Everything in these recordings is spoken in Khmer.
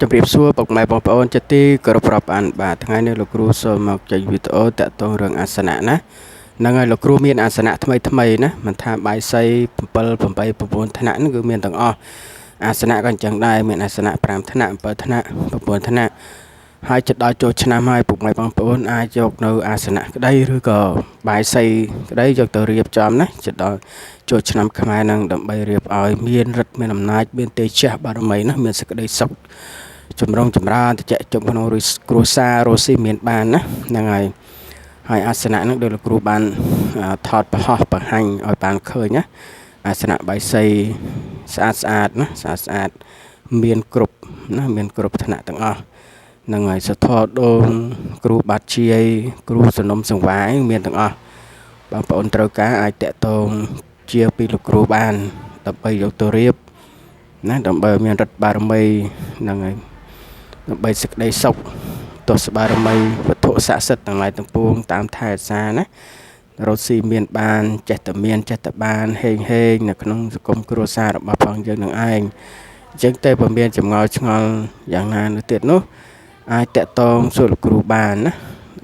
ជំរាបសួរពុកម៉ែបងប្អូនជាទីគោរពរាប់អានបាទថ្ងៃនេះលោកគ្រូសូមមកចែកវីដេអូតាក់ទងរឿងអាសនៈណាហ្នឹងហើយលោកគ្រូមានអាសនៈថ្មីណាមិនថាបាយសី7 8 9ថ្នាក់ហ្នឹងគឺមានទាំងអស់អាសនៈក៏អញ្ចឹងដែរមានអាសនៈ5ថ្នាក់7ថ្នាក់9ថ្នាក់ហើយចិត្តដល់ចូលឆ្នាំហើយពុកម៉ែបងប្អូនអាចយកនៅអាសនៈក្តីឬក៏បាយសីក្តីយកទៅរៀបចំណាចិត្តដល់ចូលឆ្នាំខ្មែរនឹងដើម្បីរៀបឲ្យមានឫទ្ធិមានអំណាចមានទេជះបារមីណាមានសេចក្តីសុខចម្រុងចម្រើនតិចជុំក្នុងគ្រួសាររស់ស៊ីមានបានណាហ្នឹងហើយអាសនៈហ្នឹងដោយលោកគ្រូបានថតបង្ហោះបង្ហាញឲ្យបានឃើញណាអាសនៈបាយសីស្អាតណាស្អាតមានគ្រប់ណាមានគ្រប់ឋានៈទាំងអស់ហ្នឹងហើយសធរដូនគ្រូបាត់ជាយគ្រូសនំសង្វាយមានទាំងអស់បងប្អូនត្រូវការអាចតាក់ទងជាពីលោកគ្រូបានដើម្បីយកទៅរៀបណាដើម្បីមានឫទ្ធិបារមីហ្នឹងហើយដើម្បីសេចក្តីសុខទស្សបារមីវត្ថុស័ក្តិសិទ្ធិទាំងឡាយទាំងពួងតាមថែរក្សាណារស់ស៊ីមានបានចេះតែមានចេះតែបានហេងនៅក្នុងសង្គមគ្រួសាររបស់ផងយើងនឹងឯងអញ្ចឹងតែបើមានចម្ងល់ឆ្ងល់យ៉ាងណានោះទៀតនោះអាចតាក់ទងសួរលោកគ្រូបានណា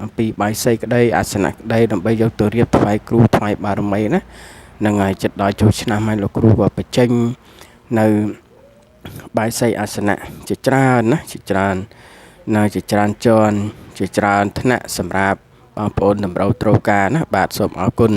អំពីបាយសីក្តីអាសនៈក្តីដើម្បីយកទៅរៀបថ្វាយគ្រូថ្វាយបារមីណានឹងហើយចិត្តដល់ចូលឆ្នាំហើយលោកគ្រូក៏បញ្ចេញនៅបាយសីអាសនៈជាច្រើនណាជាច្រើននៅជាច្រើនជាន់ជាច្រើនថ្នាក់សម្រាប់បងប្អូនតម្រូវត្រូវការណាបាទសូមអរគុណ